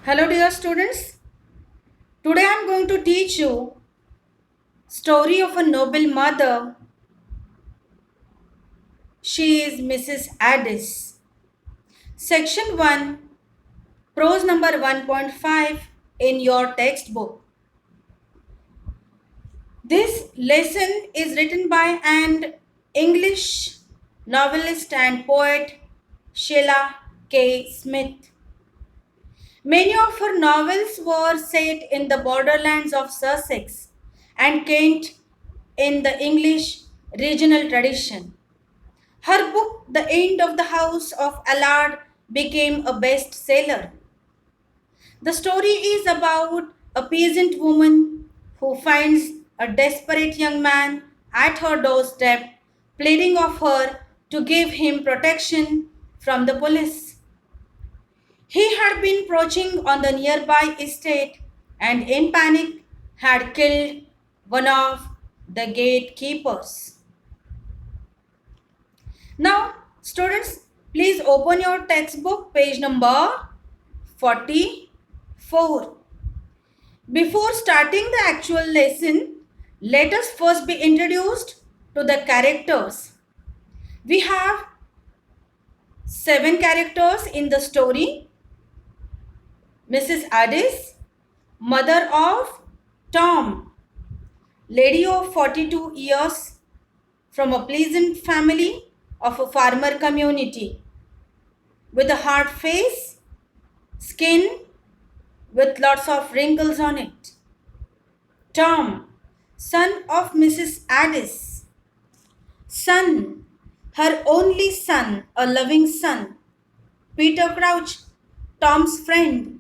Hello dear students. Today I am going to teach you story of a noble mother. She is Mrs.Adis. Section 1, prose number 1.5 in your textbook. This lesson is written by an English novelist and poet, Sheila KSmith. Many of her novels were set in the borderlands of Sussex and Kent in the English regional tradition. Her book, The End of the House of Allard, became a bestseller. The story is about a peasant woman who finds a desperate young man at her doorstep, pleading of her to give him protection from the police. He had been poaching on the nearby estate and, in panic, had killed one of the gatekeepers. Now, students, please open your textbook, page number 44. Before starting the actual lesson, let us first be introduced to the characters. We have 7 characters in the story. Mrs.Adis, mother of Tom, lady of 42 years from a pleasant family of a farmer community, with a hard face, skin with lots of wrinkles on it. Tom, son of Mrs. Adis, son, her only son, a loving son. Peter Crouch, Tom's friend.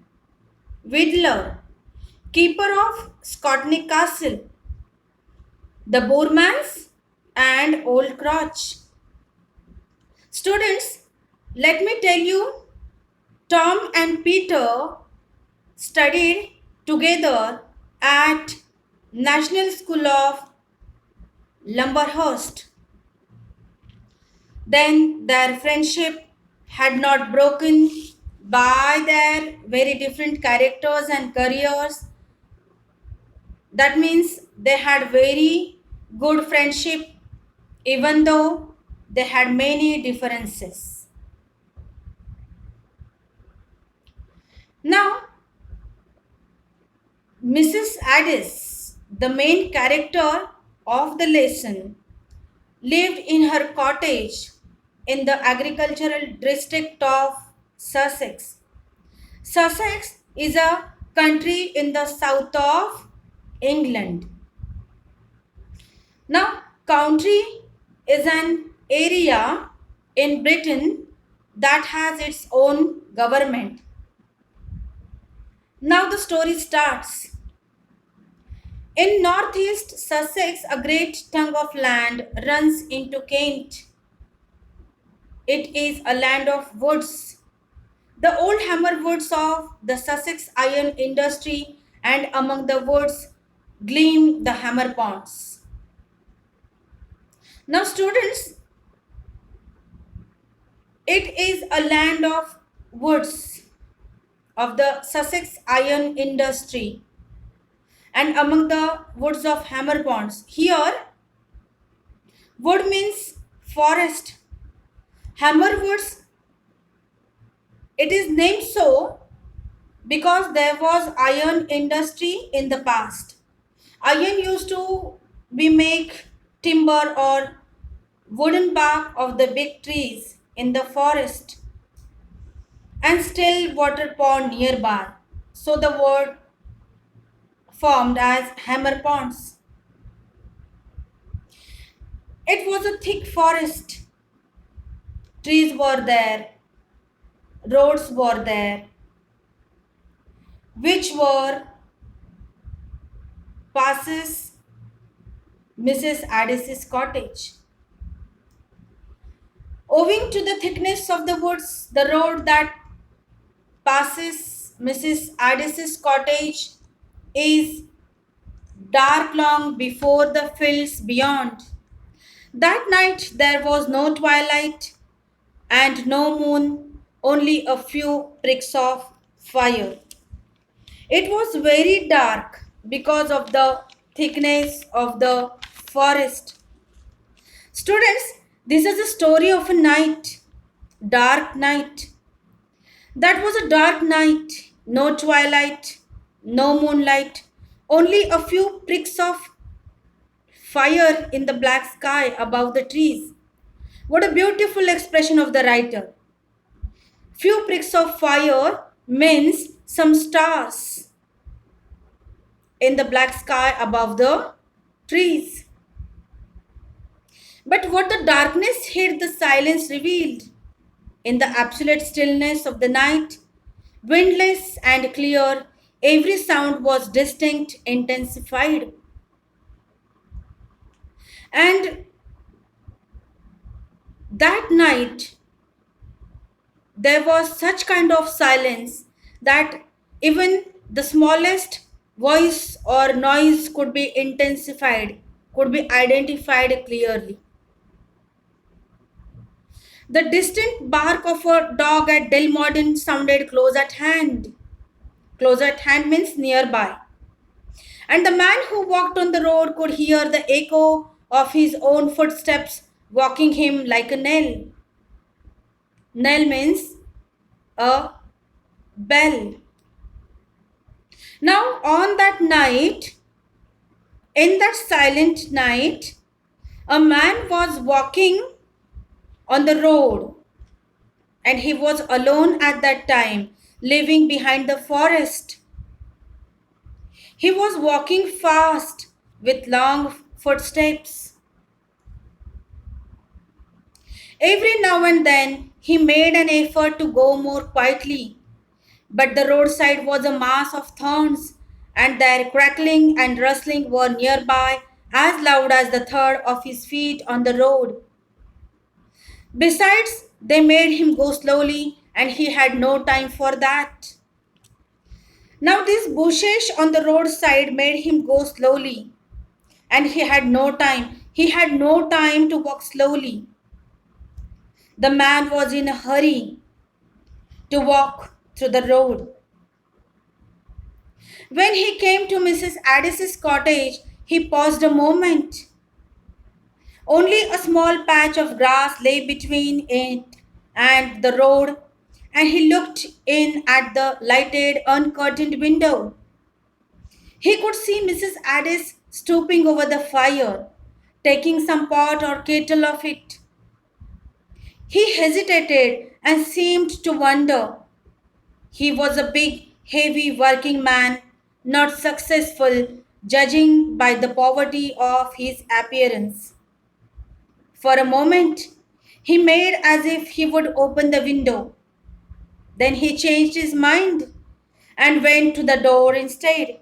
Whittler, keeper of Scotney Castle. The Boormans and Old Crouch. Students, let me tell you, Tom and Peter studied together at National School of Lumberhurst. Then their friendship had not broken by their very different characters and careers. That means they had very good friendship even though they had many differences. Now, Mrs.Adis, the main character of the lesson, lived in her cottage in the agricultural district of Sussex. Sussex is a country in the south of England. Now, county is an area in Britain that has its own government. Now the story starts. In northeast Sussex, a great tongue of land runs into Kent. It is a land of woods. The old hammer woods of the Sussex iron industry, and among the woods gleam the hammer ponds. Now students, it is a land of woods of the Sussex iron industry and among the woods of hammer ponds. Here, wood means forest. Hammer woods, it is named so because there was iron industry in the past. Iron used to be make timber or wooden bark of the big trees in the forest and still water pond nearby. So the word formed as hammer ponds. It was a thick forest. Trees were there, roads were there, which were passes Mrs.Adis's cottage. Owing to the thickness of the woods, the road that passes Mrs.Adis's cottage is dark long before the fields beyond. That night there was no twilight and no moon, only a few pricks of fire. It was very dark because of the thickness of the forest. Students, this is a story of a night, dark night. That was a dark night, no twilight, no moonlight, only a few pricks of fire in the black sky above the trees. What a beautiful expression of the writer. Few pricks of fire means some stars in the black sky above the trees. But what the darkness hid, the silence revealed. In the absolute stillness of the night, windless and clear, every sound was distinct, intensified. And that night, there was such kind of silence that even the smallest voice or noise could be intensified, could be identified clearly. The distant bark of a dog at Delmorden sounded close at hand. Close at hand means nearby. And the man who walked on the road could hear the echo of his own footsteps walking him like a knell. Knell means a bell. Now, on that night, in that silent night, a man was walking on the road and he was alone at that time, living behind the forest. He was walking fast with long footsteps. Every now and then, he made an effort to go more quietly, but the roadside was a mass of thorns, and their crackling and rustling were nearby as loud as the thud of his feet on the road. Besides, they made him go slowly, and he had no time for that. Now, these bushes on the roadside made him go slowly, and he had no time. He had no time to walk slowly. The man was in a hurry to walk through the road. When he came to Mrs.Adis's cottage, he paused a moment. Only a small patch of grass lay between it and the road, and he looked in at the lighted, uncurtained window. He could see Mrs.Adis stooping over the fire, taking some pot or kettle of it. He hesitated and seemed to wonder. He was a big, heavy working man, not successful, judging by the poverty of his appearance. For a moment, he made as if he would open the window. Then he changed his mind and went to the door instead.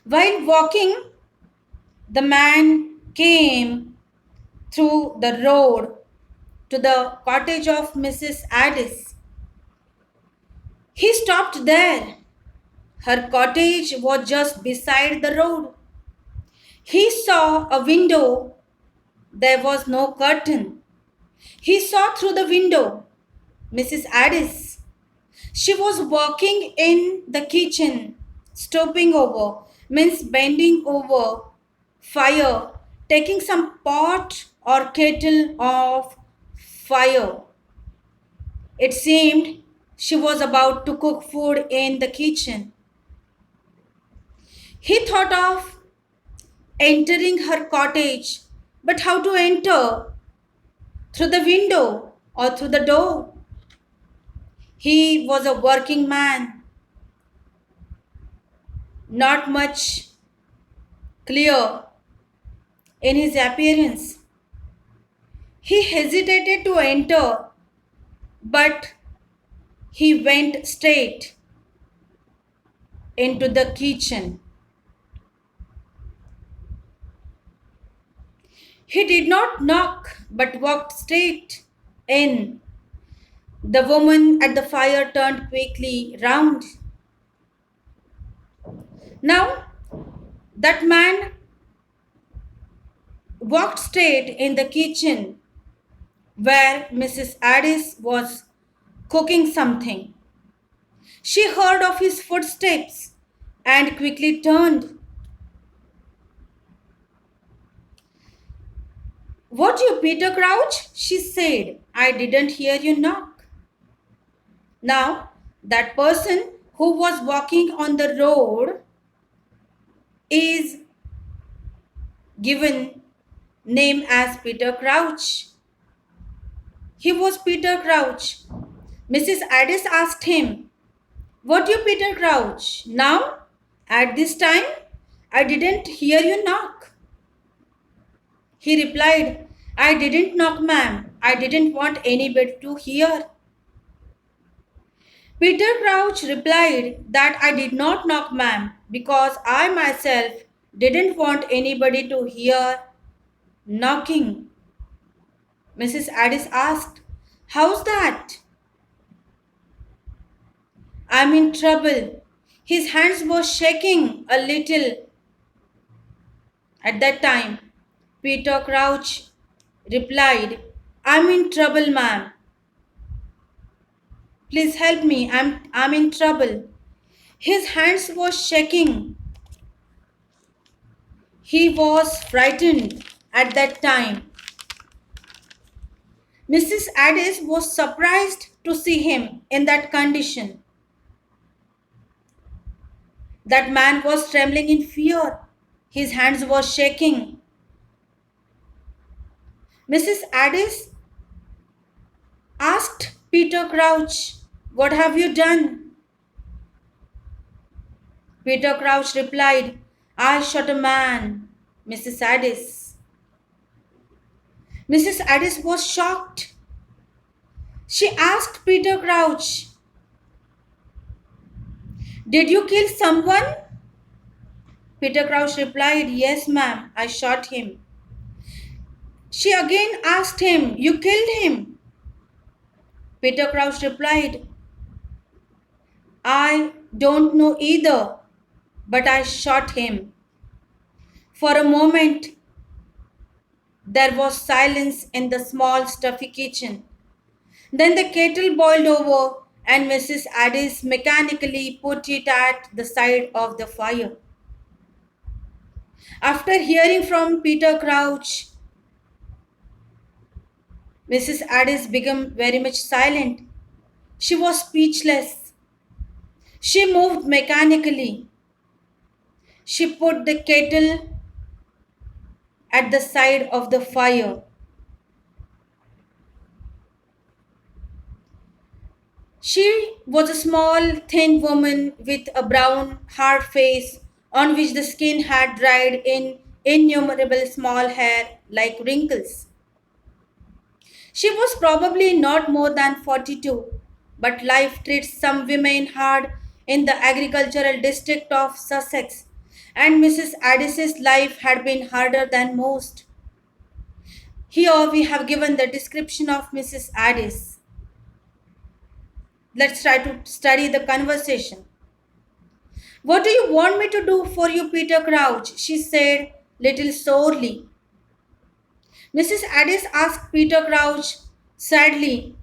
While walking, the man came through the road to the cottage of Mrs.Adis. He stopped there. Her cottage was just beside the road. He saw a window. There was no curtain. He saw through the window Mrs.Adis. She was working in the kitchen, stooping over, means bending over fire, taking some pot or kettle of fire. It seemed she was about to cook food in the kitchen. He thought of entering her cottage, but how to enter? Through the window or through the door? He was a working man, not much clear in his appearance. He hesitated to enter, but he went straight into the kitchen. He did not knock, but walked straight in. The woman at the fire turned quickly round. Now, that man walked straight in the kitchen where Mrs.Adis was cooking something. She heard of his footsteps and quickly turned. "What, you Peter Crouch?" she said. "I didn't hear you knock." Now, that person who was walking on the road is given name as Peter Crouch. He was Peter Crouch. Mrs.Adis asked him, "What, you Peter Crouch? Now, at this time, I didn't hear you knock." He replied, "I didn't knock, ma'am. I didn't want anybody to hear." Peter Crouch replied that, "I did not knock, ma'am, because I myself didn't want anybody to hear knocking." Mrs.Adis asked, "How's that?" "I'm in trouble." His hands were shaking a little at that time. Peter Crouch replied, "I'm in trouble, ma'am. Please help me. I'm in trouble." His hands were shaking. He was frightened at that time. Mrs.Adis was surprised to see him in that condition. That man was trembling in fear. His hands were shaking. Mrs.Adis asked Peter Crouch, "What have you done?" Peter Crouch replied, "I shot a man, Mrs.Adis." Mrs.Adis was shocked. She asked Peter Crouch, "Did you kill someone?" Peter Crouch replied, "Yes, ma'am, I shot him." She again asked him, "You killed him?" Peter Crouch replied, "I don't know either, but I shot him." For a moment, there was silence in the small, stuffy kitchen. Then the kettle boiled over, and Mrs.Adis mechanically put it at the side of the fire. After hearing from Peter Crouch, Mrs.Adis became very much silent. She was speechless. She moved mechanically. She put the kettle at the side of the fire. She was a small, thin woman with a brown, hard face on which the skin had dried in innumerable small hair like wrinkles. She was probably not more than 42, but life treats some women hard in the agricultural district of Sussex, and Mrs.Adis's life had been harder than most. Here we have given the description of Mrs.Adis. Let's try to study the conversation. "What do you want me to do for you, Peter Crouch?" she said, little sorely. Mrs.Adis asked Peter Crouch sadly,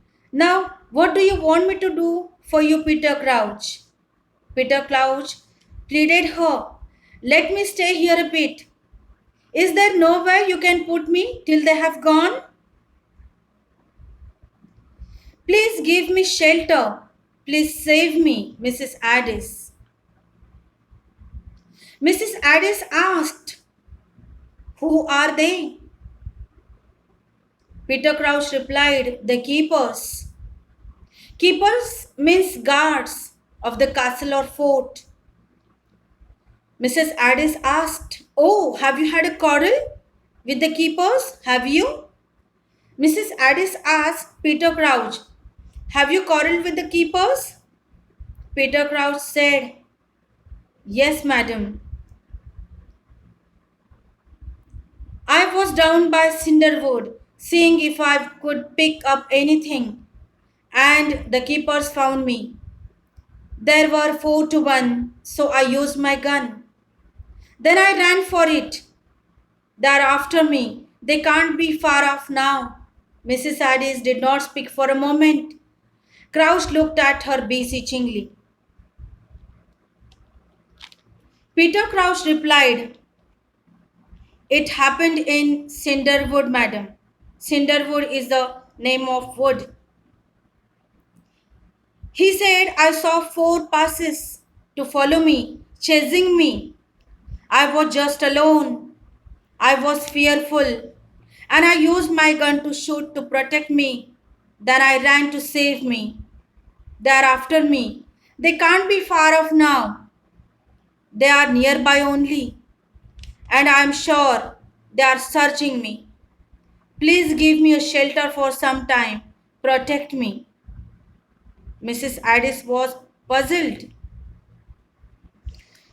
"Now, what do you want me to do for you, Peter Crouch?" Peter Crouch pleaded her, "Let me stay here a bit. Is there nowhere you can put me till they have gone? Please give me shelter. Please save me, Mrs.Adis." Mrs.Adis asked, "Who are they?" Peter Crouch replied, "The keepers." Keepers means guards of the castle or fort. Mrs.Adis asked, "Oh, have you had a quarrel with the keepers? Have you?" Mrs.Adis asked Peter Crouch, "Have you quarreled with the keepers?" Peter Crouch said, "Yes, madam. I was down by Cinderwood, seeing if I could pick up anything, and the keepers found me. There were 4 to 1, so I used my gun. Then I ran for it. They're after me. They can't be far off now." Mrs.Adis did not speak for a moment. Crouch looked at her beseechingly. Peter Crouch replied, "It happened in Cinderwood, madam." Cinderwood is the name of wood. He said, "I saw four passes to follow me, chasing me. I was just alone. I was fearful, and I used my gun to shoot to protect me. Then I ran to save me. They're after me. They can't be far off now. They are nearby only, and I am sure they are searching me. Please give me a shelter for some time. Protect me." Mrs. Adis was puzzled.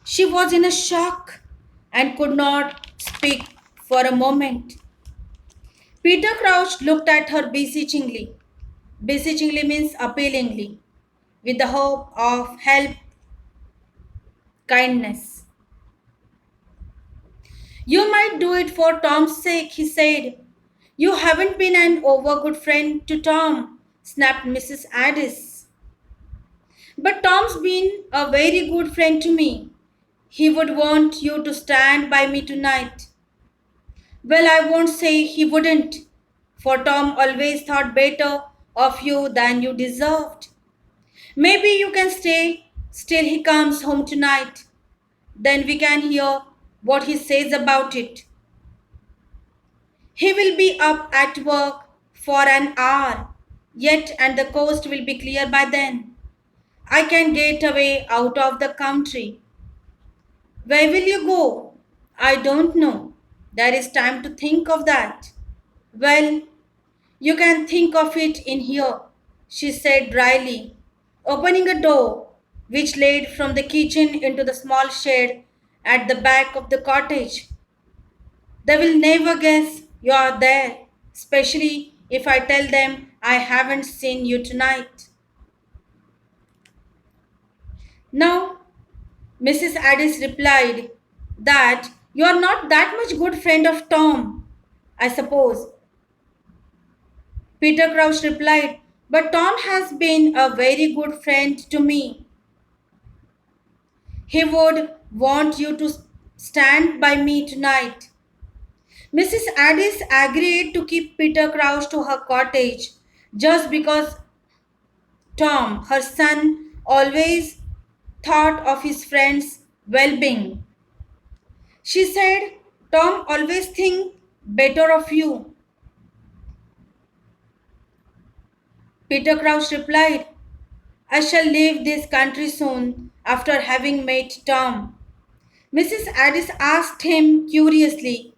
She was in a shock and could not speak for a moment. Peter Crouch looked at her beseechingly. Beseechingly means appealingly, with the hope of help, kindness. "You might do it for Tom's sake," he said. "You haven't been an over good friend to Tom," snapped Mrs. Adis. "But Tom's been a very good friend to me. He would want you to stand by me tonight." "Well, I won't say he wouldn't, for Tom always thought better of you than you deserved. Maybe you can stay till he comes home tonight. Then we can hear what he says about it. He will be up at work for an hour yet, and the coast will be clear by then. I can get away out of the country." "Where will you go?" "I don't know. There is time to think of that." "Well, you can think of it in here," she said dryly, opening a door which led from the kitchen into the small shed at the back of the cottage. "They will never guess you are there, especially if I tell them I haven't seen you tonight." Now, Mrs. Addis replied that you are not that much good friend of Tom, I suppose. Peter Crouch replied, "But Tom has been a very good friend to me. He would want you to stand by me tonight." Mrs. Addis agreed to keep Peter Crouch to her cottage just because Tom, her son, always thought of his friend's well-being. She said, "Tom always think better of you." Peter Crouch replied, "I shall leave this country soon after having met Tom." Mrs. Addis asked him curiously,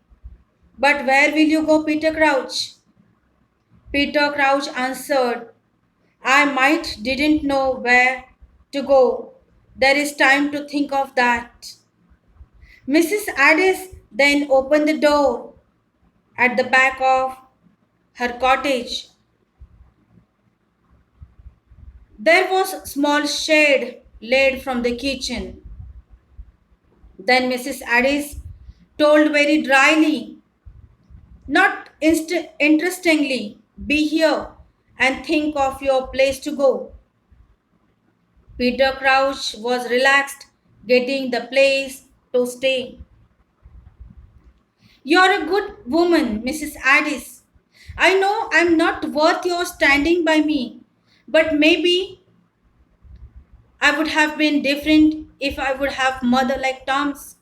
"But where will you go, Peter Crouch?" Peter Crouch answered, "I might didn't know where to go. There is time to think of that." Mrs. Addis then opened the door at the back of her cottage. There was a small shade led from the kitchen. Then Mrs. Addis told very dryly, "Not interestingly, be here and think of your place to go." Peter Crouch was relaxed, getting the place to stay. "You're a good woman, Mrs. Addis. I know I'm not worth your standing by me, but maybe I would have been different if I would have mother like Tom's."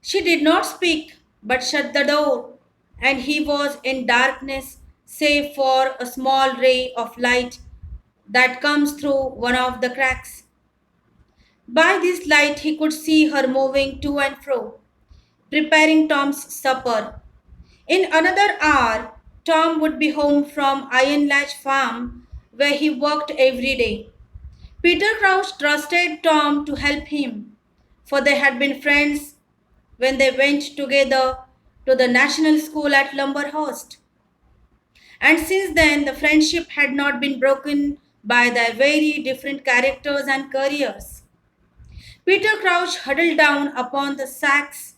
She did not speak, but shut the door, and he was in darkness save for a small ray of light that comes through one of the cracks. By this light he could see her moving to and fro, preparing Tom's supper. In another hour, Tom would be home from Iron Latch Farm, where he worked every day. Peter Crouch trusted Tom to help him, for they had been friends when they went together to the national school at Lumberhurst. And since then, the friendship had not been broken by their very different characters and careers. Peter Crouch huddled down upon the sacks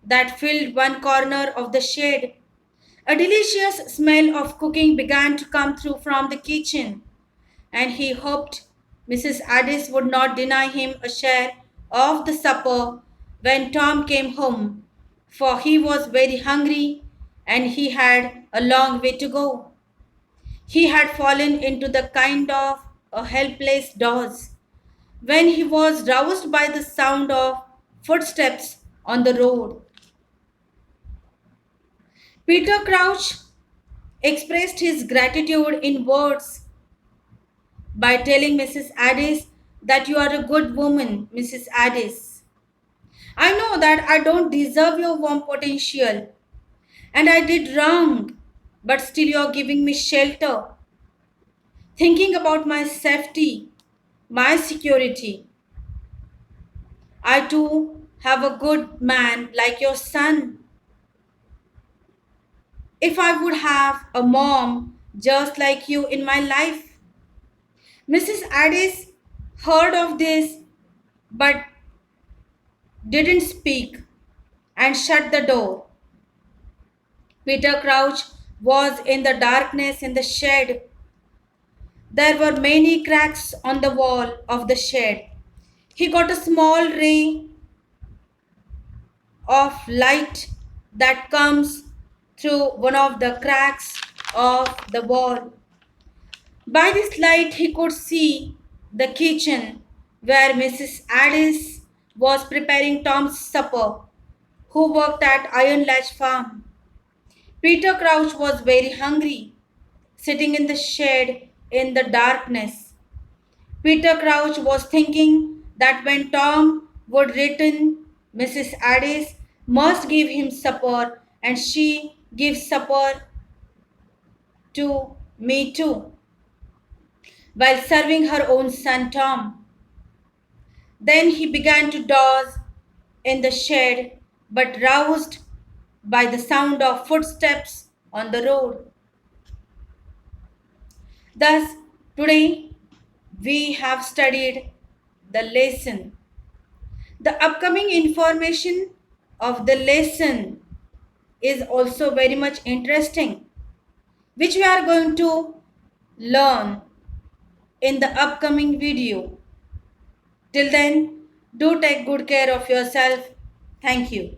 that filled one corner of the shed. A delicious smell of cooking began to come through from the kitchen, and he hoped Mrs. Addis would not deny him a share of the supper when Tom came home, for he was very hungry and he had a long way to go. He had fallen into the kind of a helpless doze when he was roused by the sound of footsteps on the road. Peter Crouch expressed his gratitude in words by telling Mrs. Adis that you are a good woman, Mrs. Adis. I know that I don't deserve your warm potential and I did wrong, but still you're giving me shelter, thinking about my safety, my security. I too have a good man like your son. If I would have a mom just like you in my life. Mrs. Addis heard of this but didn't speak and shut the door. Peter Crouch was in the darkness in the shed. There were many cracks on the wall of the shed. He got a small ray of light that comes through one of the cracks of the wall. By this light, he could see the kitchen where Mrs. Adis was preparing Tom's supper, who worked at Iron Latch Farm. Peter Crouch was very hungry, sitting in the shed in the darkness. Peter Crouch was thinking that when Tom would return, Mrs. Adis must give him supper and she gives supper to me too, while serving her own son Tom. Then he began to doze in the shed, but roused by the sound of footsteps on the road. Thus, today we have studied the lesson. The upcoming information of the lesson is also very much interesting, which we are going to learn in the upcoming video. Till then, do take good care of yourself. Thank you.